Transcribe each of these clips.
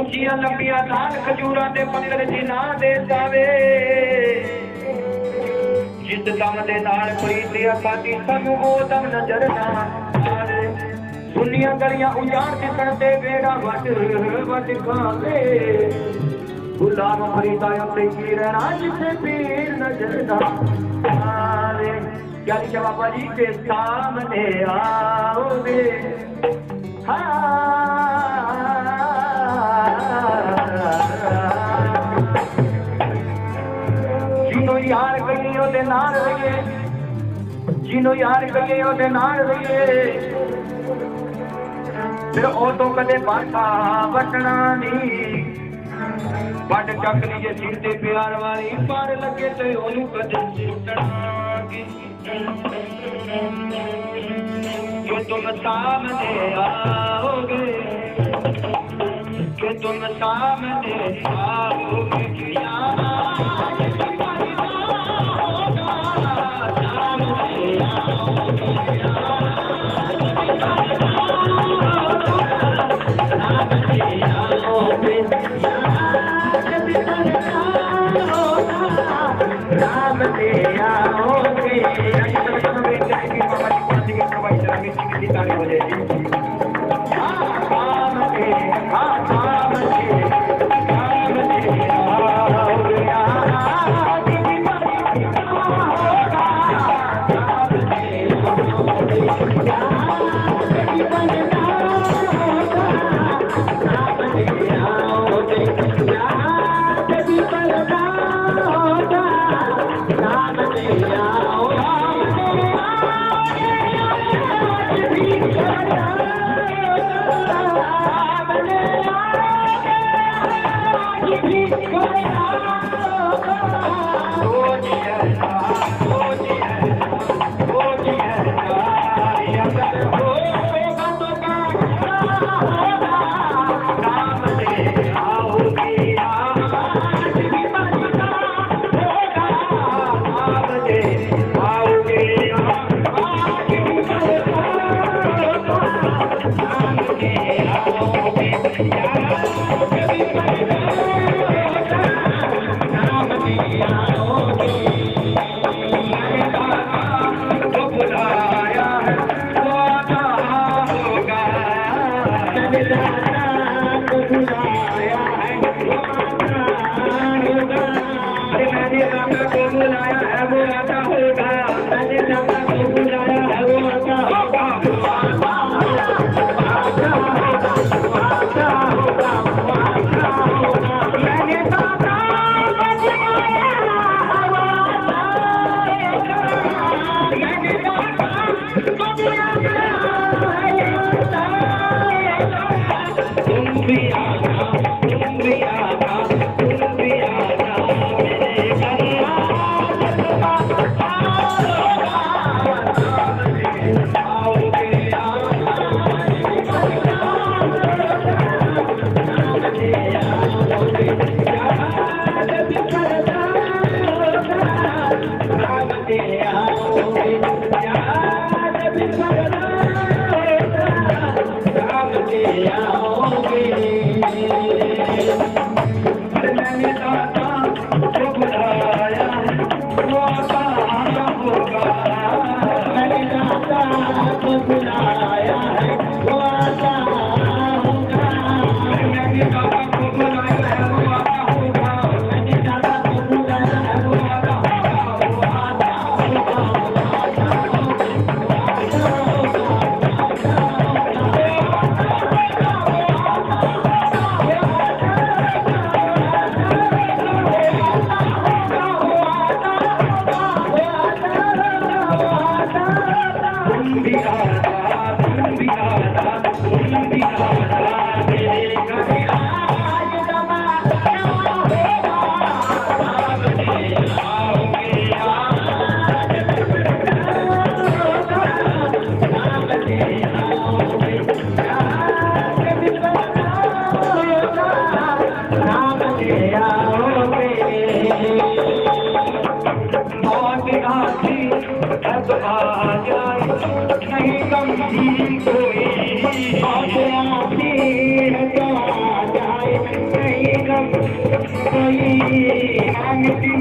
ਉੱਚੀਆਂ ਲੰਬੀਆਂ ਲਾਲ ਖਜੂਰਾਂ ਦੇ ਪੱਤਰ ਜਿਨ੍ਹਾਂ ਦੇ ਜਾਵੇ ਜਿਸ ਦਮ ਦੇ ਨਾਲ ਪ੍ਰੀਤ ਆਸਾਦੀ ਸਾਨੂੰ ਉਹ ਦਮ ਨਜ਼ਰ ਨਾ ਆਵੇ ਸੁਨੀਆਂ ਗਲੀਆਂ ਉਜਾੜ ਦਿਸਣ ਤੇ ਵੇੜਾ ਵੱਟ ਖਾਵੇ ਗੁਲਾਮ ਫਰੀਦਾ ਉੱਤੇ ਕੀ ਰਹਿਣਾ ਜਿੱਥੇ ਪੀਰ ਨਜ਼ਰ ਨਾ ਆਵੇ क्या लिखा बाबा जी के सामने आओगे जिन्हों यार कहिए ओदे नाल रहिए जिन्हों यार कहिए ओदे नाल रहिए फिर ओ तो कदे बाटा वटना नहीं बट चक लीए सिर ते प्यार वाली पर लगे ते ओनू कदे सुटना कि तुम सामने आओगे कि तुम सामने आओगे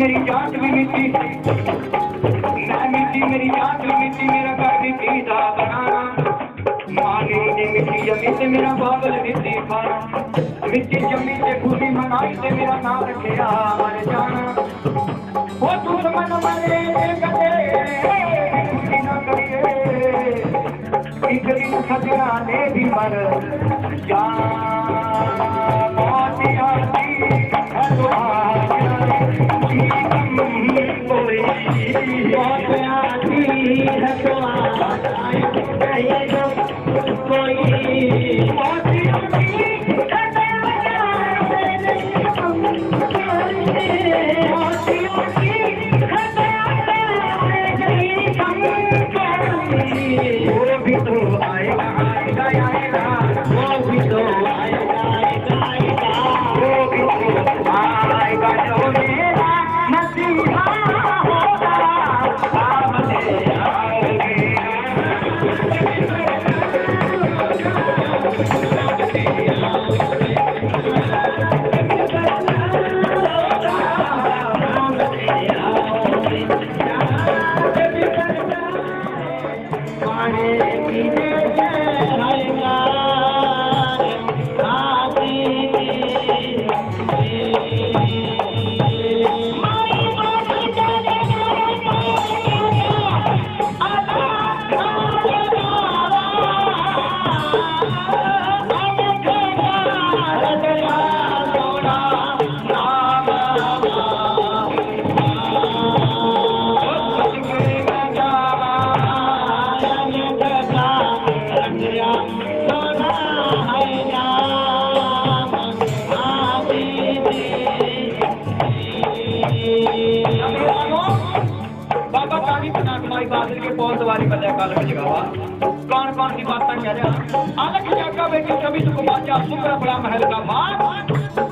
मेरी जात भी मिट्टी मैं मिट्टी मेरी जात भी मिट्टी मेरा घर मिट्टी दा बनाना मां ने मिट्टी जमी से मेरा बाबल मिट्टी खाना मिट्टी जमी से खुशी मनाई से मेरा नाम रखिया मर जाना वो दुश्मन मरे कटे खुशी न करिए एक दिन सजना ने भी मर जाना मौत आती है तो कौन सी बात नहीं आ रहा अलग जगह बेटी कभी तो कुमाचा सुपर बड़ा महल का मार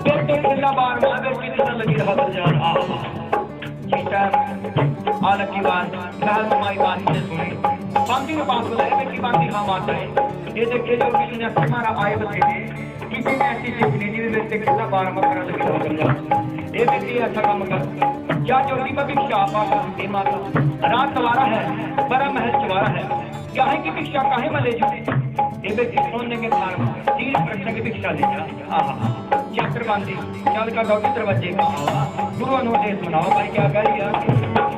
बेटे किला बार मार बेटी कितना लगी रहा जान जीता अलग की बात महल तुम्हारी बात से सुनी बांदी ने बात बोला बेटी बांदी हाँ माता है ये देखिए जो किसी ने हमारा आए बचे थे किसी ने ऐसी देखनी जी बेटे किला बार मार लगी रहा जान ये बेटी अच्छा काम कर क्या जोड़ी में भिक्षा पापा माता रात सवारा है बड़ा महल चुवारा है काहे की भिक्षा काहे में ले जाते ये बेटी सोने के थार में 3 प्रश्न की भिक्षा ले जा चक्र बांधी चल का दौड़ी दरवाजे का गुरु अनुदेश मनाओ भाई क्या करिए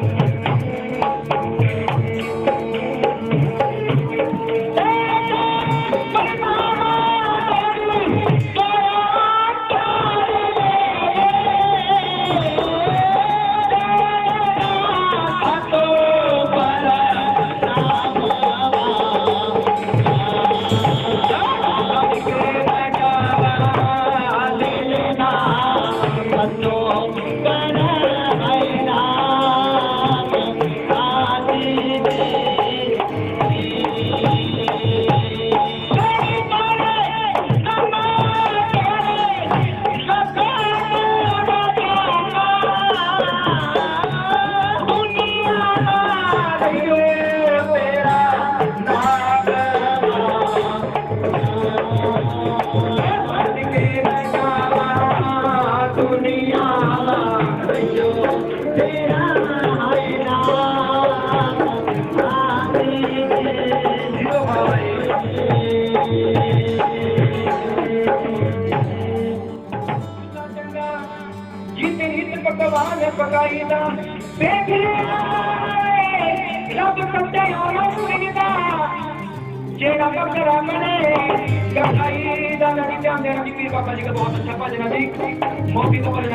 बाबा जी का बहुत अच्छा भजन है जी मोदी को भजन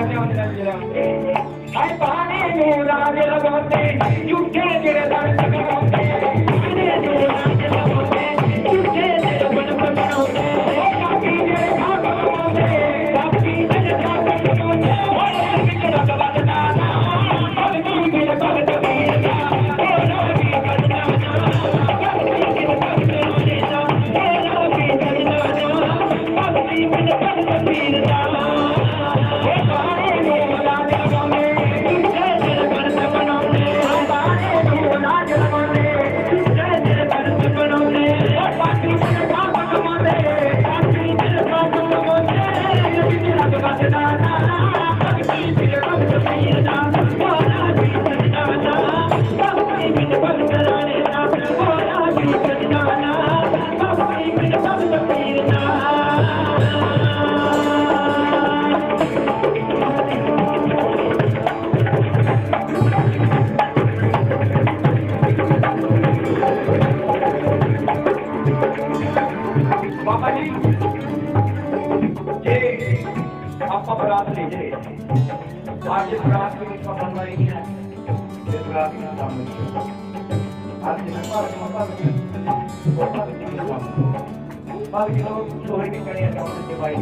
बरात ले जाए आज बरात में इसका बनवाई नहीं है ये बरात में सामने आज से बाल की लोग लोहे की कड़ियां चावल के भाई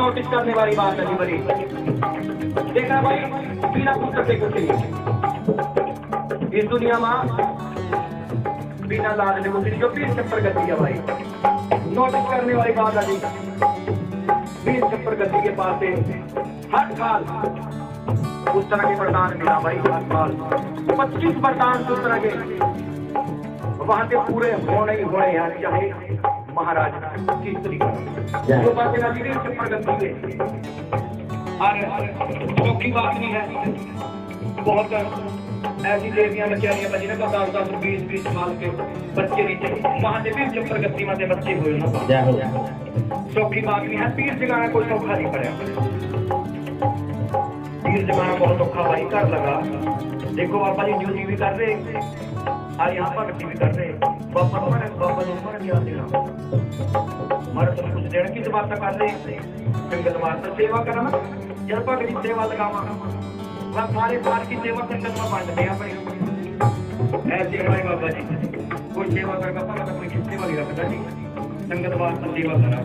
नोटिस करने वाली बात है बड़ी देखना भाई बिना पुस्तक के कुछ नहीं इस दुनिया में बिना लाल ने कुछ नहीं जो 20 चप्पर गति है भाई नोटिस करने वाली बात है 20 चप्पर गति के पास से हर साल उस तरह के वरदान मिला भाई हर साल 25 वरदान उस तरह के वहां से पूरे होने ही होने हैं चाहे महाराज किस तरीके जो बातें नजदीक से प्रगति हुए और चौकी बात नहीं है बहुत ऐसी देवियां बच्चियां बची ना 10-10 20-20 साल के बच्चे नीचे वहां से भी जब प्रगति में बच्चे हुए ना चौकी बात नहीं है पीर जगाना कोई सौखा नहीं पड़ा पीर जगाना बहुत औखा भाई कर लगा देखो बाबा जी ड्यूटी भी कर रहे और यहाँ भगती भी कर रहे बाबा ने क्या देना हमारे तो कुछ देना किस बात का कर रहे संगत मात्र सेवा करना जब भगत की सेवा लगावा वह सारे साल की सेवा संगत में बांटते हैं अपनी ऐसे हमारे बाबा जी कोई सेवा करता था तो कोई किस सेवा नहीं रखता जी संगत वास्ते सेवा करा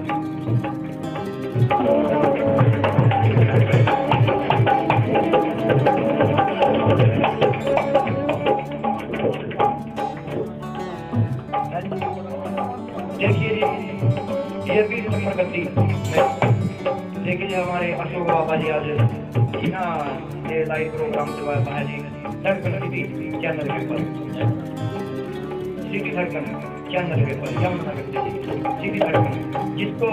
देखिए ये भी प्रगति देखिए हमारे अशोक बाबा जी आज ना ये लाइव प्रोग्राम चलवाया है जी धड़कन सिटी चैनल के ऊपर सिटी धड़कन चैनल के ऊपर सिटी धड़कन जिसको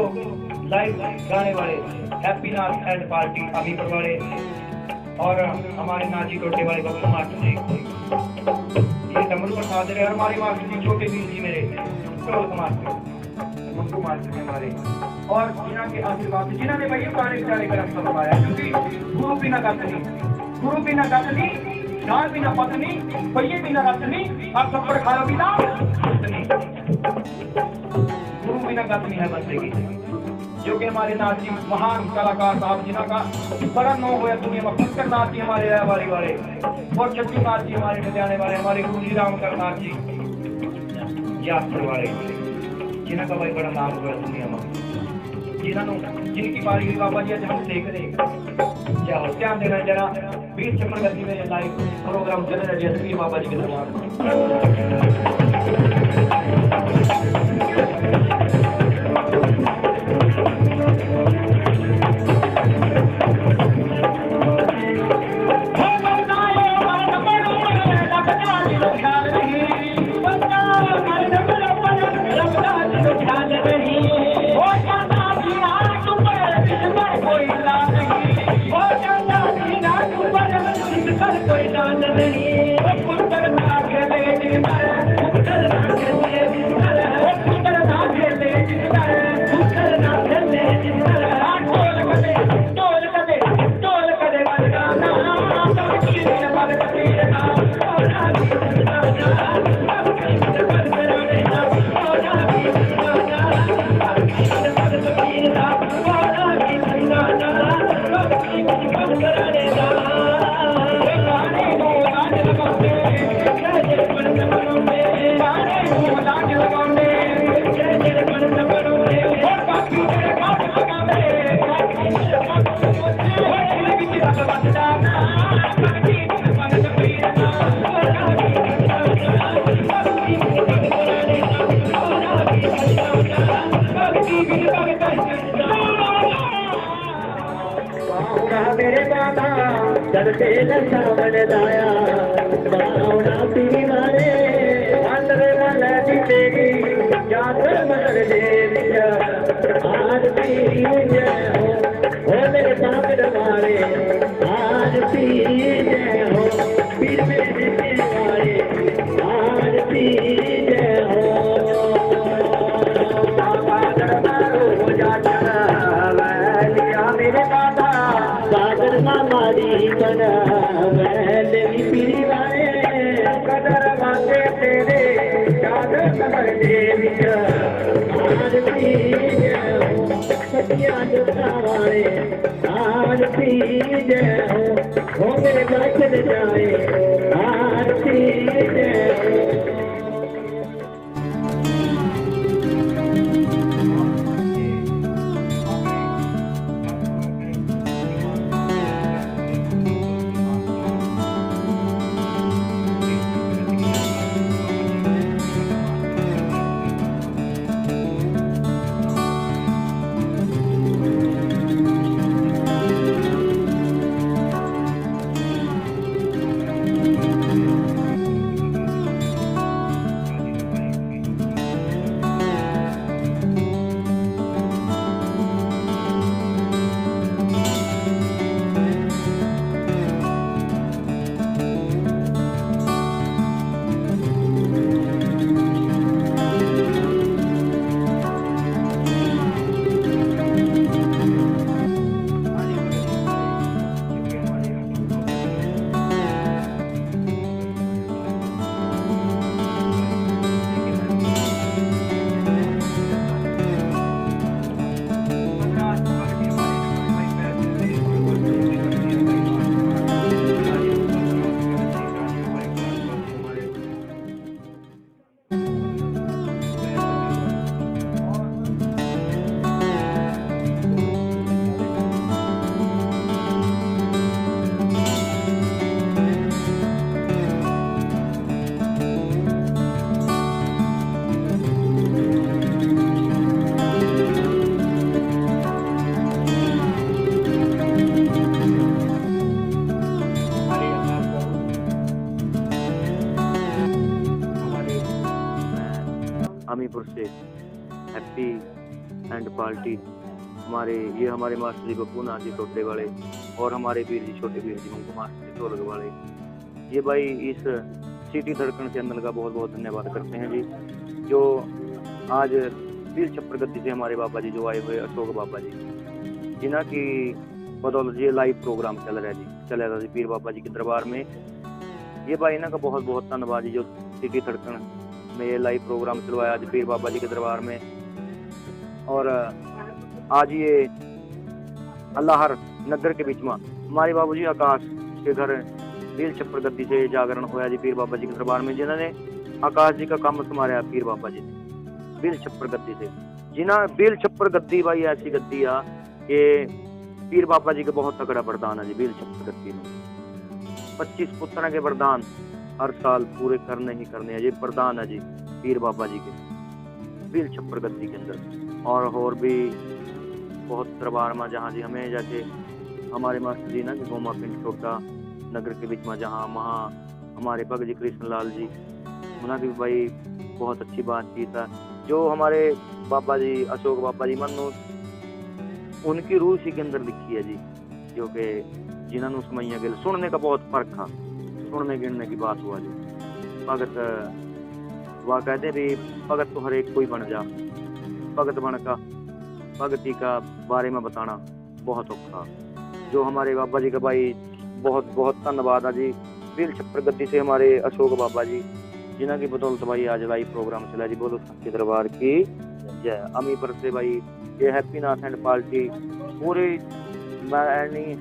लाइव गाने वाले happy Nath and party Amipur वाले और हमारे नाजी टोटे वाले बब्बू मास्टर जी ये डमरू प्रसाद रहे हमारे मास्टर जी छोटे वीर जी मेरे मंगू मास्टर हमारे और जिन्हों के आशीर्वाद जिन्होंने भाई गाने बजाने का रास्ता बताया क्योंकि गुरु बिना गत नहीं दान बिना पत नहीं पहिए बिना रत नहीं और थप्पड़ खाया बिना गुरु बिना गत नहीं है बंदे की जो कि हमारे नाथ जी महान कलाकार साहब जिन्हों का बड़ा नाम हुआ दुनिया में। फक्कर नाथ जी हमारे रहवारी वाले और छट्टू नाथ जी हमारे लुधियाने वाले, हमारे गुरु जी रामकर नाथ जी यादपुर वाले, जिन्हों का भाई बड़ा नाम हुआ दुनिया में, जिन्होंने जिनकी बारी हुई बाबा जी आज हम देख रहे हैं। जाओ ध्यान देना जरा, 20 चक्कर गति में लाइव प्रोग्राम चल रहा है पीर बाबा जी के दरबार। चलते सावन दाया बावड़ा पीरी मारे मंदर मलदी तेरी जातर मर देवी आज पीरी जय हो मेरे सागर मारे आज पीरी जय हो पीर मेरे मारे आज पीरी जय हो सागर मारो जातर वैलिया मेरे दादा सागर मारी बना देवी पीरी वाले कदर वाले तेरे याद कमर देवी आज पीरी हो सतिया जोता वाले आज पीरी हो मेरे बचन जाए आज पीरी हो। अमीपुर से हैप्पी एंड पार्टी हमारे मास्टर जी बप्पू नाथ जी टोटे वाले और हमारे वीर जी छोटे वीर जी मंगू मास्टर जी ढोलक वाले, ये भाई इस सिटी धड़कन चैनल का बहुत बहुत धन्यवाद करते हैं जी, जो आज वीर छप्पर गद्दी से हमारे बाबा जी जो आए हुए अशोक बाबा जी, जिन्हों की बदौलत ये लाइव प्रोग्राम चल रहा जी पीर बाबा जी के दरबार में। ये भाई इन्हों का बहुत बहुत धन्यवाद जी, जो सिटी धड़कन में ये लाइव प्रोग्राम चलवाया आज पीर बाबा जी के दरबार में। और आज ये अल्लाहर नगर के बीच में हमारे बाबूजी आकाश के घर बील छप्पर गद्दी से जागरण होया जी पीर बाबा जी के दरबार में, जिन्होंने आकाश जी का काम संभाला पीर बाबा जी ने बील छप्पर गद्दी से। जिन्हें बील छप्पर गद्दी भाई ऐसी गद्दी आ कि पीर बाबा जी के बहुत तगड़ा वरदान है जी बील छप्पर गद्दी में। 25 पुत्र के वरदान हर साल पूरे करने ही करने हैं, ये वरदान है जी पीर बाबा जी के बील छप्पर गद्दी के अंदर। और भी बहुत दरबार में जहाँ जी हमें जैसे हमारे मास्टर जी ना कि गोमा पिंड छोटा नगर के बीच में, जहाँ वहाँ हमारे भगत जी कृष्ण लाल जी उन्हें भी भाई बहुत अच्छी बातचीत है। जो हमारे बाबा जी अशोक बाबा जी मनु उनकी रूह इसी के अंदर लिखी है जी, जो कि जिन्होंने समैया गिल सुनने का बहुत फर्क था, सुनने गिनने की बात हुआ जी। भगत वह कहते भी भगत तो हर एक कोई बन जा, भगत बन का भगती का बारे में बताना बहुत औखा। जो हमारे बाबा जी का भाई बहुत बहुत धन्यवाद है जी बील छप्पर गद्दी से हमारे अशोक बाबा जी, जिन्हों की बदौलत भाई आज लाइव प्रोग्राम चला जी। बोलो सच्चे दरबार की जय। अमीपुर से भाई ये हैप्पी नाथ एंड पार्टी पूरी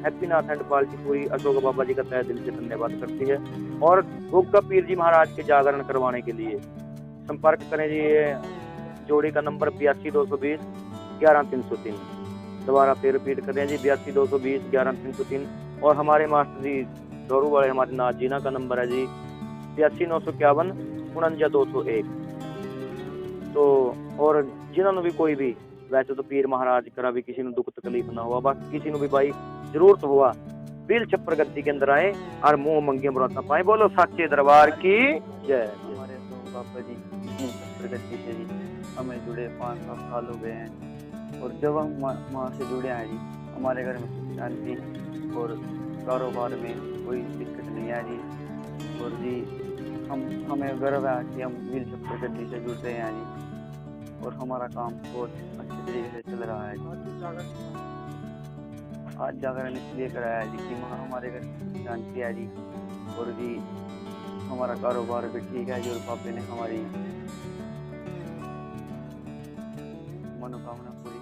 हैप्पी नाथ एंड पार्टी पूरी अशोक बाबा जी का तहे दिल से धन्यवाद करती है। और गोगा पीर जी महाराज के जागरण करवाने के लिए संपर्क करें जी। ये जोड़ी का नंबर 82 220 11 303। दोबारा फिर रिपीट करें जी 82 220 11 303। और हमारे मास्टर जी दौरू वाले हमारे नाथ जीना का नंबर है जी 82 951 49 201। तो और जिन्होंने भी कोई भी वैसे तो पीर महाराज करा भी किसी ने दुख तकलीफ ना हुआ, बस किसी ने भी भाई जरूरत हुआ बील छप्पर गद्दी के अंदर आए और मुंह मंगे मुरादा पाए। बोलो सच्चे दरबार की जय। हमारे तो बाबा जी छप्पर गद्दी से जी हमें जुड़े 5-7 साल हो गए हैं। और जब हम वहाँ से जुड़े हैं जी हमारे घर में सुख शांति और कारोबार में कोई दिक्कत नहीं है जी। और जी हमें गर्व है कि हम बील छप्पर गद्दी से जुड़ रहे हैं जी और हमारा काम बहुत अच्छे तरीके से चल रहा है। आज जागरण इसलिए कराया है जी कि वहाँ हमारे घर शांति है जी और जी हमारा कारोबार भी ठीक है जी और पापे ने हमारी मनोकामना पूरी